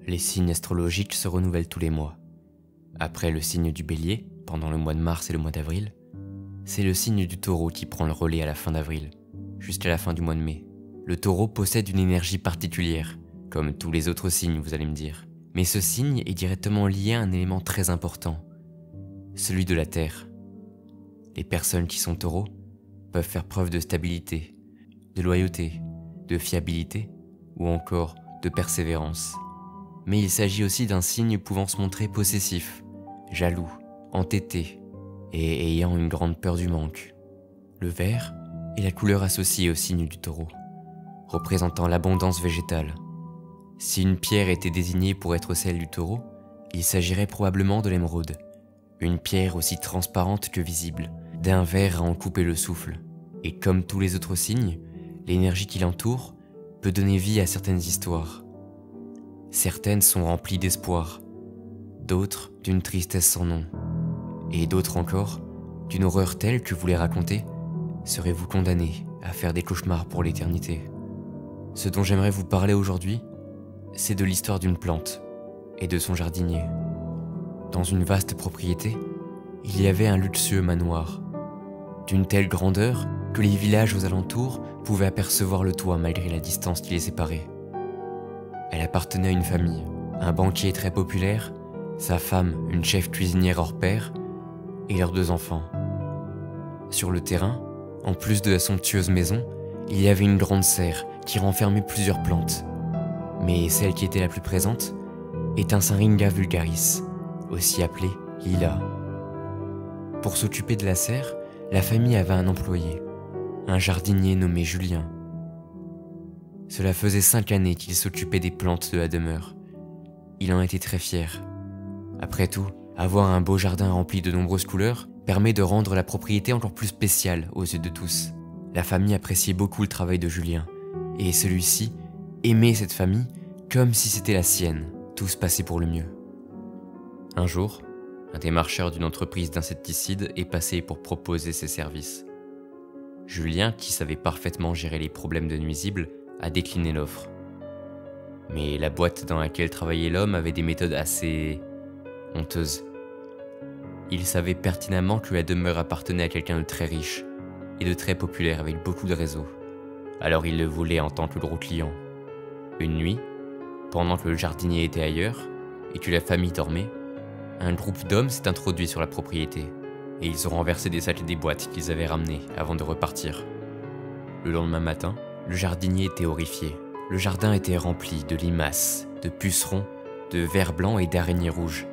Les signes astrologiques se renouvellent tous les mois. Après le signe du Bélier, pendant le mois de mars et le mois d'avril, c'est le signe du Taureau qui prend le relais à la fin d'avril, jusqu'à la fin du mois de mai. Le Taureau possède une énergie particulière, comme tous les autres signes, vous allez me dire. Mais ce signe est directement lié à un élément très important, celui de la Terre. Les personnes qui sont taureaux peuvent faire preuve de stabilité, de loyauté, de fiabilité ou encore de persévérance. Mais il s'agit aussi d'un signe pouvant se montrer possessif, jaloux, entêté et ayant une grande peur du manque. Le vert est la couleur associée au signe du Taureau, représentant l'abondance végétale. Si une pierre était désignée pour être celle du Taureau, il s'agirait probablement de l'émeraude, une pierre aussi transparente que visible, d'un vert à en couper le souffle. Et comme tous les autres signes, l'énergie qui l'entoure peut donner vie à certaines histoires. Certaines sont remplies d'espoir, d'autres d'une tristesse sans nom, et d'autres encore d'une horreur telle que vous les racontez, serez-vous condamné à faire des cauchemars pour l'éternité. Ce dont j'aimerais vous parler aujourd'hui, c'est de l'histoire d'une plante et de son jardinier. Dans une vaste propriété, il y avait un luxueux manoir, d'une telle grandeur que les villages aux alentours pouvaient apercevoir le toit malgré la distance qui les séparait. Elle appartenait à une famille, un banquier très populaire, sa femme, une chef cuisinière hors pair, et leurs 2 enfants. Sur le terrain, en plus de la somptueuse maison, il y avait une grande serre qui renfermait plusieurs plantes. Mais celle qui était la plus présente est un Syringa vulgaris, aussi appelé lilas. Pour s'occuper de la serre, la famille avait un employé, un jardinier nommé Julien. Cela faisait 5 années qu'il s'occupait des plantes de la demeure. Il en était très fier. Après tout, avoir un beau jardin rempli de nombreuses couleurs permet de rendre la propriété encore plus spéciale aux yeux de tous. La famille appréciait beaucoup le travail de Julien, et celui-ci aimait cette famille comme si c'était la sienne. Tout se passait pour le mieux. Un jour, un démarcheur d'une entreprise d'insecticides est passé pour proposer ses services. Julien, qui savait parfaitement gérer les problèmes de nuisibles, a décliné l'offre. Mais la boîte dans laquelle travaillait l'homme avait des méthodes assez honteuses. Il savait pertinemment que la demeure appartenait à quelqu'un de très riche et de très populaire avec beaucoup de réseaux. Alors il le voulait en tant que gros client. Une nuit, pendant que le jardinier était ailleurs et que la famille dormait, un groupe d'hommes s'est introduit sur la propriété et ils ont renversé des sacs et des boîtes qu'ils avaient ramenés avant de repartir. Le lendemain matin, le jardinier était horrifié. Le jardin était rempli de limaces, de pucerons, de vers blancs et d'araignées rouges.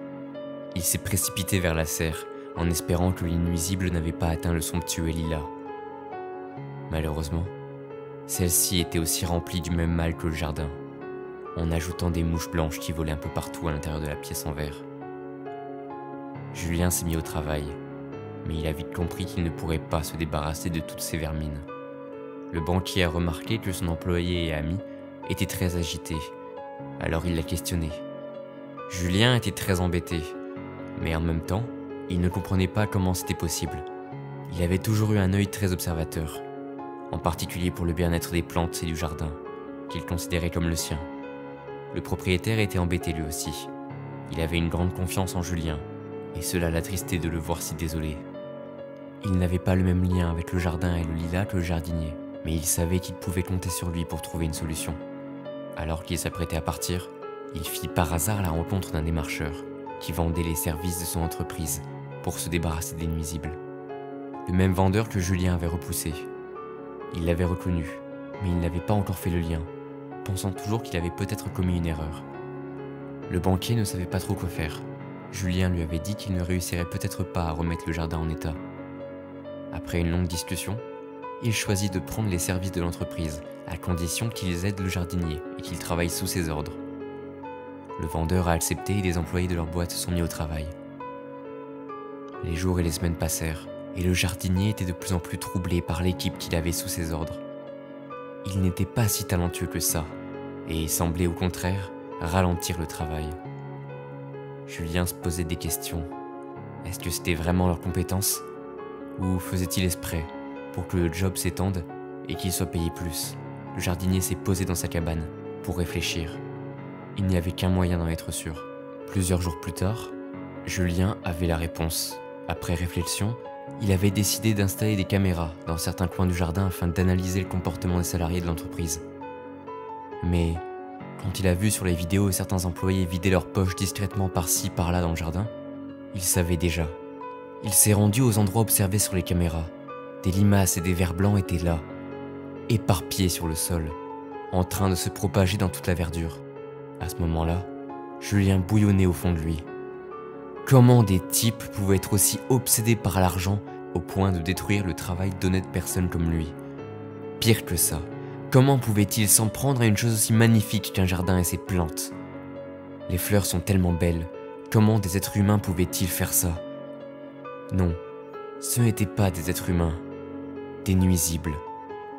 Il s'est précipité vers la serre en espérant que les nuisibles n'avaient pas atteint le somptueux lilas. Malheureusement, celle-ci était aussi remplie du même mal que le jardin, en ajoutant des mouches blanches qui volaient un peu partout à l'intérieur de la pièce en verre. Julien s'est mis au travail, mais il a vite compris qu'il ne pourrait pas se débarrasser de toutes ces vermines. Le banquier a remarqué que son employé et ami était très agité, alors il l'a questionné. Julien était très embêté, mais en même temps, il ne comprenait pas comment c'était possible. Il avait toujours eu un œil très observateur, en particulier pour le bien-être des plantes et du jardin, qu'il considérait comme le sien. Le propriétaire était embêté lui aussi. Il avait une grande confiance en Julien, et cela l'attristait de le voir si désolé. Il n'avait pas le même lien avec le jardin et le lilas que le jardinier, mais il savait qu'il pouvait compter sur lui pour trouver une solution. Alors qu'il s'apprêtait à partir, il fit par hasard la rencontre d'un démarcheur qui vendait les services de son entreprise pour se débarrasser des nuisibles. Le même vendeur que Julien avait repoussé. Il l'avait reconnu, mais il n'avait pas encore fait le lien, pensant toujours qu'il avait peut-être commis une erreur. Le banquier ne savait pas trop quoi faire. Julien lui avait dit qu'il ne réussirait peut-être pas à remettre le jardin en état. Après une longue discussion, il choisit de prendre les services de l'entreprise, à condition qu'ils aident le jardinier et qu'il travaille sous ses ordres. Le vendeur a accepté et les employés de leur boîte se sont mis au travail. Les jours et les semaines passèrent, et le jardinier était de plus en plus troublé par l'équipe qu'il avait sous ses ordres. Il n'était pas si talentueux que ça, et semblait au contraire ralentir le travail. Julien se posait des questions. Est-ce que c'était vraiment leur compétence? Ou faisait-il exprès pour que le job s'étende et qu'il soit payé plus? Le jardinier s'est posé dans sa cabane pour réfléchir. il n'y avait qu'un moyen d'en être sûr. Plusieurs jours plus tard, Julien avait la réponse. Après réflexion, il avait décidé d'installer des caméras dans certains coins du jardin afin d'analyser le comportement des salariés de l'entreprise. Mais quand il a vu sur les vidéos certains employés vider leurs poches discrètement par-ci par-là dans le jardin, il savait déjà. Il s'est rendu aux endroits observés sur les caméras. Des limaces et des vers blancs étaient là, éparpillés sur le sol, en train de se propager dans toute la verdure. À ce moment-là, Julien bouillonnait au fond de lui. Comment des types pouvaient être aussi obsédés par l'argent au point de détruire le travail d'honnêtes personnes comme lui? Pire que ça, comment pouvait-il s'en prendre à une chose aussi magnifique qu'un jardin et ses plantes? Les fleurs sont tellement belles, comment des êtres humains pouvaient-ils faire ça? Non, ce n'étaient pas des êtres humains, des nuisibles.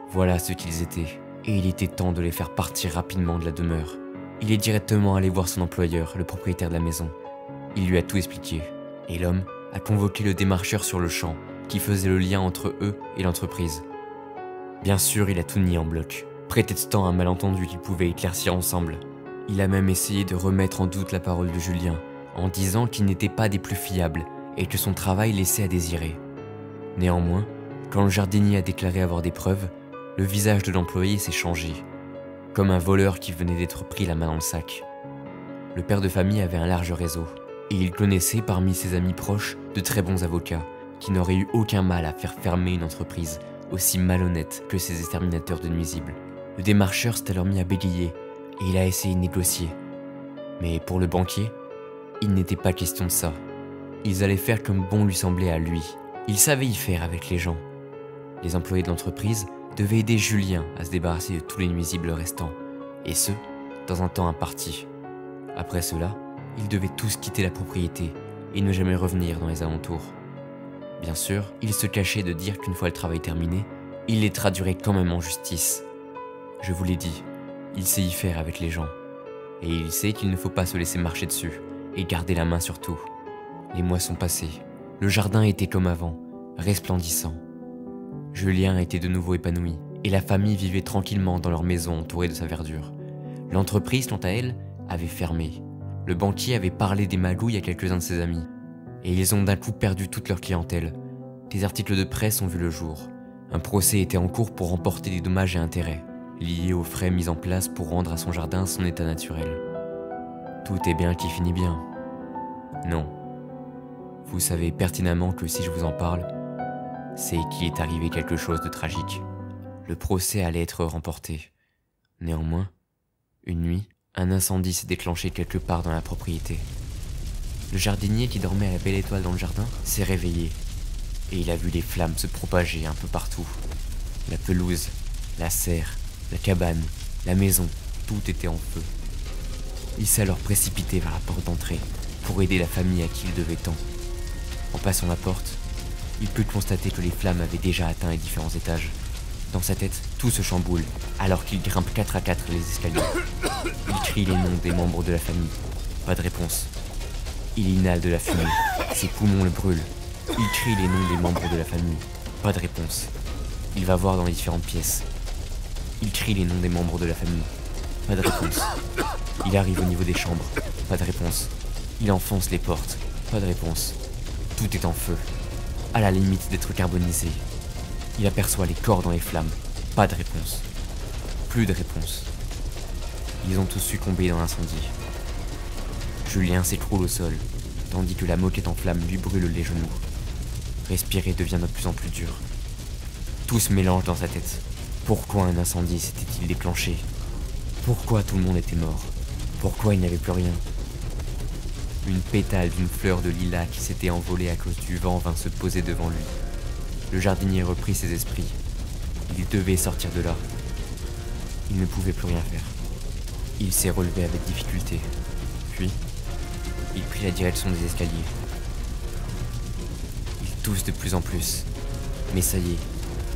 Voilà ce qu'ils étaient, et il était temps de les faire partir rapidement de la demeure. Il est directement allé voir son employeur, le propriétaire de la maison. Il lui a tout expliqué, et l'homme a convoqué le démarcheur sur le champ, qui faisait le lien entre eux et l'entreprise. Bien sûr, il a tout nié en bloc, prétextant un malentendu qu'ils pouvaient éclaircir ensemble. Il a même essayé de remettre en doute la parole de Julien, en disant qu'il n'était pas des plus fiables, et que son travail laissait à désirer. Néanmoins, quand le jardinier a déclaré avoir des preuves, le visage de l'employé s'est changé, comme un voleur qui venait d'être pris la main dans le sac. Le père de famille avait un large réseau, et il connaissait parmi ses amis proches de très bons avocats, qui n'auraient eu aucun mal à faire fermer une entreprise aussi malhonnête que ces exterminateurs de nuisibles. Le démarcheur s'est alors mis à bégayer, et il a essayé de négocier. Mais pour le banquier, il n'était pas question de ça. Ils allaient faire comme bon lui semblait à lui. Il savait y faire avec les gens. Les employés de l'entreprise devaient aider Julien à se débarrasser de tous les nuisibles restants, et ce, dans un temps imparti. Après cela, ils devaient tous quitter la propriété et ne jamais revenir dans les alentours. Bien sûr, il se cachait de dire qu'une fois le travail terminé, il les traduirait quand même en justice. Je vous l'ai dit, il sait y faire avec les gens. Et il sait qu'il ne faut pas se laisser marcher dessus et garder la main sur tout. Les mois sont passés. Le jardin était comme avant, resplendissant. Julien était de nouveau épanoui et la famille vivait tranquillement dans leur maison entourée de sa verdure. L'entreprise, quant à elle, avait fermé. Le banquier avait parlé des magouilles à quelques-uns de ses amis. Et ils ont d'un coup perdu toute leur clientèle. Des articles de presse ont vu le jour. Un procès était en cours pour remporter des dommages et intérêts, liés aux frais mis en place pour rendre à son jardin son état naturel. Tout est bien qui finit bien. Non. Vous savez pertinemment que si je vous en parle, c'est qu'il est arrivé quelque chose de tragique. Le procès allait être remporté. Néanmoins, une nuit, un incendie s'est déclenché quelque part dans la propriété. Le jardinier qui dormait à la belle étoile dans le jardin s'est réveillé et il a vu les flammes se propager un peu partout. La pelouse, la serre, la cabane, la maison, tout était en feu. Il s'est alors précipité vers la porte d'entrée pour aider la famille à qui il devait tant. En passant la porte, il put constater que les flammes avaient déjà atteint les différents étages. Dans sa tête, tout se chamboule, alors qu'il grimpe 4 à 4 les escaliers. Il crie les noms des membres de la famille. Pas de réponse. Il inhale de la fumée. Ses poumons le brûlent. Il crie les noms des membres de la famille. Pas de réponse. Il va voir dans les différentes pièces. Il crie les noms des membres de la famille. Pas de réponse. Il arrive au niveau des chambres. Pas de réponse. Il enfonce les portes. Pas de réponse. Tout est en feu, à la limite d'être carbonisé. Il aperçoit les corps dans les flammes. Pas de réponse. Plus de réponse. Ils ont tous succombé dans l'incendie. Julien s'écroule au sol, tandis que la moquette en flammes lui brûle les genoux. Respirer devient de plus en plus dur. Tout se mélange dans sa tête. Pourquoi un incendie s'était-il déclenché? Pourquoi tout le monde était mort? Pourquoi il n'y avait plus rien? Une pétale d'une fleur de lilas qui s'était envolée à cause du vent vint se poser devant lui. Le jardinier reprit ses esprits. Il devait sortir de là. Il ne pouvait plus rien faire. Il s'est relevé avec difficulté. Puis, il prit la direction des escaliers. Il tousse de plus en plus. Mais ça y est,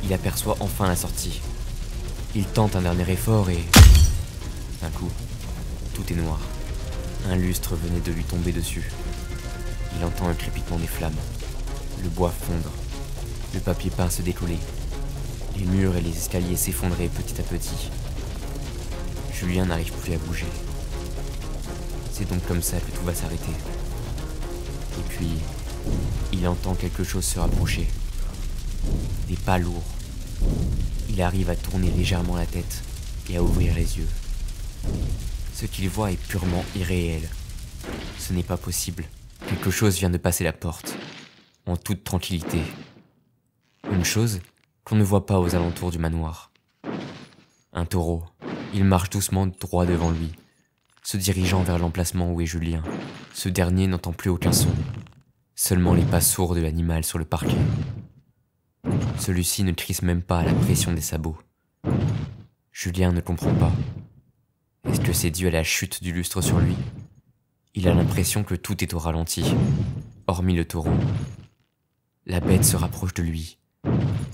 il aperçoit enfin la sortie. Il tente un dernier effort et... d'un coup, tout est noir. Un lustre venait de lui tomber dessus. Il entend un crépitement des flammes. Le bois fondre. Le papier peint se décoller. Les murs et les escaliers s'effondraient petit à petit. Julien n'arrive plus à bouger. C'est donc comme ça que tout va s'arrêter. Et puis, il entend quelque chose se rapprocher. Des pas lourds. Il arrive à tourner légèrement la tête et à ouvrir les yeux. Ce qu'il voit est purement irréel. Ce n'est pas possible. Quelque chose vient de passer la porte, en toute tranquillité. Une chose qu'on ne voit pas aux alentours du manoir. Un taureau. Il marche doucement droit devant lui, se dirigeant vers l'emplacement où est Julien. Ce dernier n'entend plus aucun son, seulement les pas sourds de l'animal sur le parquet. Celui-ci ne crisse même pas à la pression des sabots. Julien ne comprend pas. Est-ce que c'est dû à la chute du lustre sur lui? Il a l'impression que tout est au ralenti, hormis le taureau. La bête se rapproche de lui,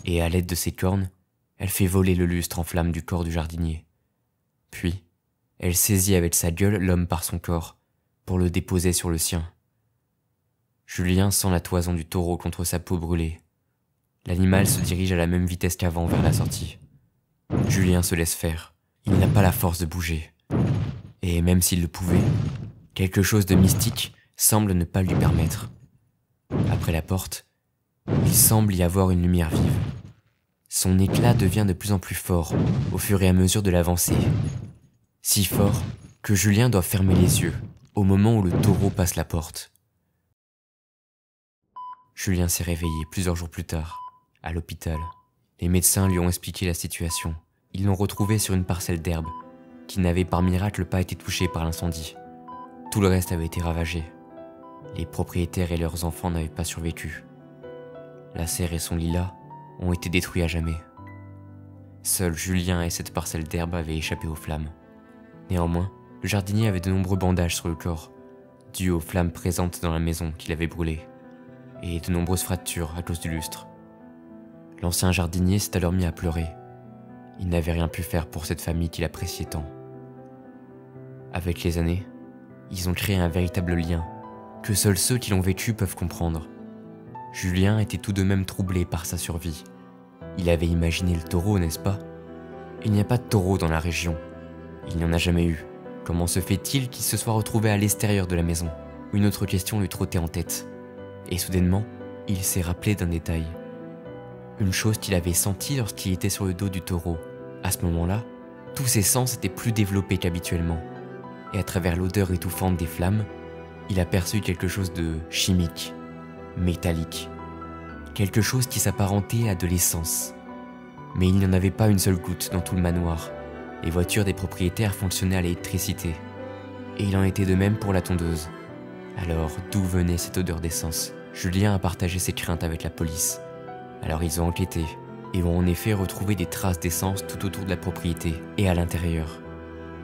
et à l'aide de ses cornes, elle fait voler le lustre en flammes du corps du jardinier. Puis, elle saisit avec sa gueule l'homme par son corps, pour le déposer sur le sien. Julien sent la toison du taureau contre sa peau brûlée. L'animal se dirige à la même vitesse qu'avant vers la sortie. Julien se laisse faire. Il n'a pas la force de bouger. Et même s'il le pouvait, quelque chose de mystique semble ne pas lui permettre. Après la porte, il semble y avoir une lumière vive. Son éclat devient de plus en plus fort au fur et à mesure de l'avancée. Si fort que Julien doit fermer les yeux au moment où le taureau passe la porte. Julien s'est réveillé plusieurs jours plus tard, à l'hôpital. Les médecins lui ont expliqué la situation. Ils l'ont retrouvé sur une parcelle d'herbe qui n'avait par miracle pas été touchée par l'incendie. Tout le reste avait été ravagé. Les propriétaires et leurs enfants n'avaient pas survécu. La serre et son lilas ont été détruits à jamais. Seul Julien et cette parcelle d'herbe avaient échappé aux flammes. Néanmoins, le jardinier avait de nombreux bandages sur le corps, dus aux flammes présentes dans la maison qu'il avait brûlée, et de nombreuses fractures à cause du lustre. L'ancien jardinier s'est alors mis à pleurer. Il n'avait rien pu faire pour cette famille qu'il appréciait tant. Avec les années, ils ont créé un véritable lien, que seuls ceux qui l'ont vécu peuvent comprendre. Julien était tout de même troublé par sa survie. Il avait imaginé le taureau, n'est-ce pas? Il n'y a pas de taureau dans la région. Il n'y en a jamais eu. Comment se fait-il qu'il se soit retrouvé à l'extérieur de la maison? Une autre question lui trottait en tête. Et soudainement, il s'est rappelé d'un détail. Une chose qu'il avait sentie lorsqu'il était sur le dos du taureau. À ce moment-là, tous ses sens étaient plus développés qu'habituellement. Et à travers l'odeur étouffante des flammes, il aperçut quelque chose de chimique, métallique. Quelque chose qui s'apparentait à de l'essence. Mais il n'y en avait pas une seule goutte dans tout le manoir. Les voitures des propriétaires fonctionnaient à l'électricité. Et il en était de même pour la tondeuse. Alors, d'où venait cette odeur d'essence? Julien a partagé ses craintes avec la police. Alors ils ont enquêté, et ont en effet retrouvé des traces d'essence tout autour de la propriété, et à l'intérieur.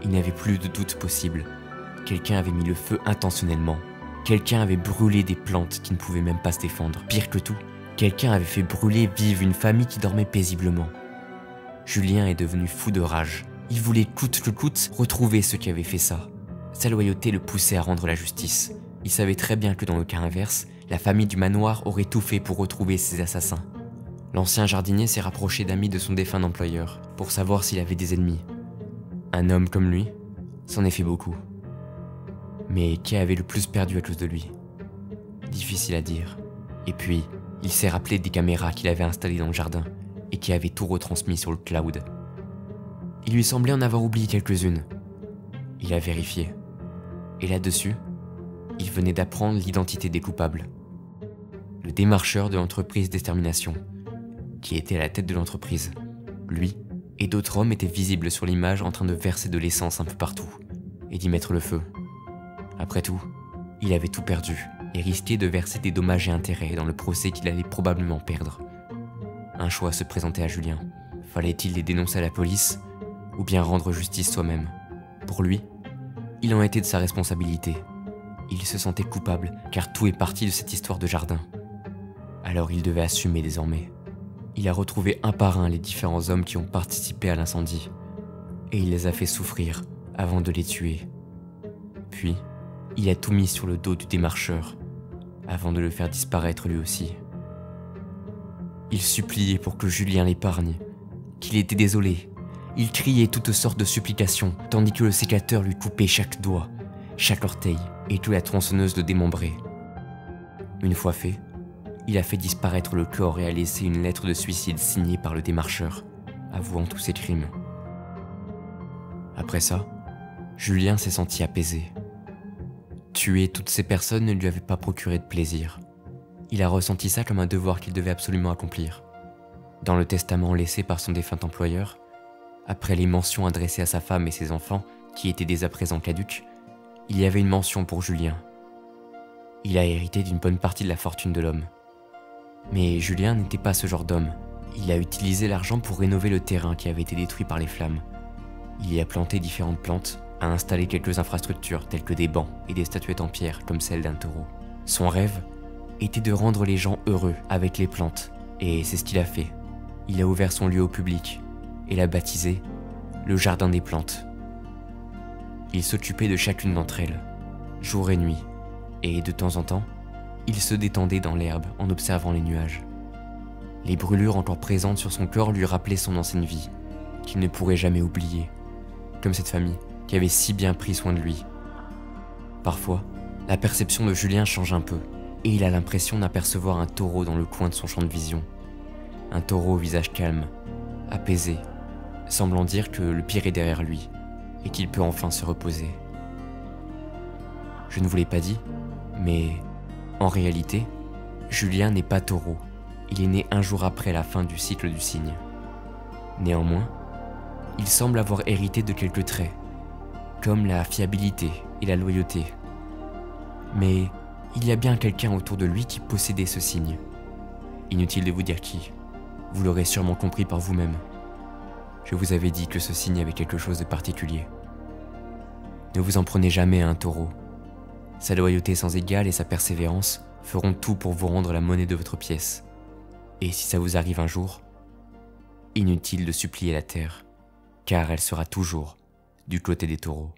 Il n'y avait plus de doute possible. Quelqu'un avait mis le feu intentionnellement. Quelqu'un avait brûlé des plantes qui ne pouvaient même pas se défendre. Pire que tout, quelqu'un avait fait brûler vive une famille qui dormait paisiblement. Julien est devenu fou de rage. Il voulait coûte que coûte retrouver ceux qui avaient fait ça. Sa loyauté le poussait à rendre la justice. Il savait très bien que dans le cas inverse, la famille du manoir aurait tout fait pour retrouver ses assassins. L'ancien jardinier s'est rapproché d'amis de son défunt employeur pour savoir s'il avait des ennemis. Un homme comme lui, c'en est fait beaucoup. Mais qui avait le plus perdu à cause de lui? Difficile à dire. Et puis, il s'est rappelé des caméras qu'il avait installées dans le jardin et qui avaient tout retransmis sur le cloud. Il lui semblait en avoir oublié quelques-unes. Il a vérifié. Et là-dessus, il venait d'apprendre l'identité des coupables. Le démarcheur de l'entreprise d'extermination, qui était à la tête de l'entreprise. Lui et d'autres hommes étaient visibles sur l'image en train de verser de l'essence un peu partout et d'y mettre le feu. Après tout, il avait tout perdu et risquait de verser des dommages et intérêts dans le procès qu'il allait probablement perdre. Un choix se présentait à Julien. Fallait-il les dénoncer à la police ou bien rendre justice soi-même? Pour lui, il en était de sa responsabilité. Il se sentait coupable car tout est parti de cette histoire de jardin. Alors il devait assumer désormais. Il a retrouvé un par un les différents hommes qui ont participé à l'incendie et il les a fait souffrir avant de les tuer. Puis, il a tout mis sur le dos du démarcheur avant de le faire disparaître lui aussi. Il suppliait pour que Julien l'épargne, qu'il était désolé. Il criait toutes sortes de supplications tandis que le sécateur lui coupait chaque doigt, chaque orteil et toute la tronçonneuse de démembrer. Une fois fait, il a fait disparaître le corps et a laissé une lettre de suicide signée par le démarcheur, avouant tous ses crimes. Après ça, Julien s'est senti apaisé. Tuer toutes ces personnes ne lui avait pas procuré de plaisir. Il a ressenti ça comme un devoir qu'il devait absolument accomplir. Dans le testament laissé par son défunt employeur, après les mentions adressées à sa femme et ses enfants, qui étaient dès à présent caduques, il y avait une mention pour Julien. Il a hérité d'une bonne partie de la fortune de l'homme. Mais Julien n'était pas ce genre d'homme. Il a utilisé l'argent pour rénover le terrain qui avait été détruit par les flammes. Il y a planté différentes plantes, a installé quelques infrastructures telles que des bancs et des statuettes en pierre comme celle d'un taureau. Son rêve était de rendre les gens heureux avec les plantes, et c'est ce qu'il a fait. Il a ouvert son lieu au public et l'a baptisé le Jardin des Plantes. Il s'occupait de chacune d'entre elles, jour et nuit, et de temps en temps, il se détendait dans l'herbe en observant les nuages. Les brûlures encore présentes sur son corps lui rappelaient son ancienne vie, qu'il ne pourrait jamais oublier, comme cette famille qui avait si bien pris soin de lui. Parfois, la perception de Julien change un peu, et il a l'impression d'apercevoir un taureau dans le coin de son champ de vision. Un taureau au visage calme, apaisé, semblant dire que le pire est derrière lui, et qu'il peut enfin se reposer. Je ne vous l'ai pas dit, mais en réalité, Julien n'est pas taureau. Il est né un jour après la fin du cycle du cygne. Néanmoins, il semble avoir hérité de quelques traits, comme la fiabilité et la loyauté. Mais il y a bien quelqu'un autour de lui qui possédait ce signe. Inutile de vous dire qui, vous l'aurez sûrement compris par vous-même. Je vous avais dit que ce signe avait quelque chose de particulier. Ne vous en prenez jamais à un taureau. Sa loyauté sans égale et sa persévérance feront tout pour vous rendre la monnaie de votre pièce. Et si ça vous arrive un jour, inutile de supplier la terre, car elle sera toujours du côté des taureaux.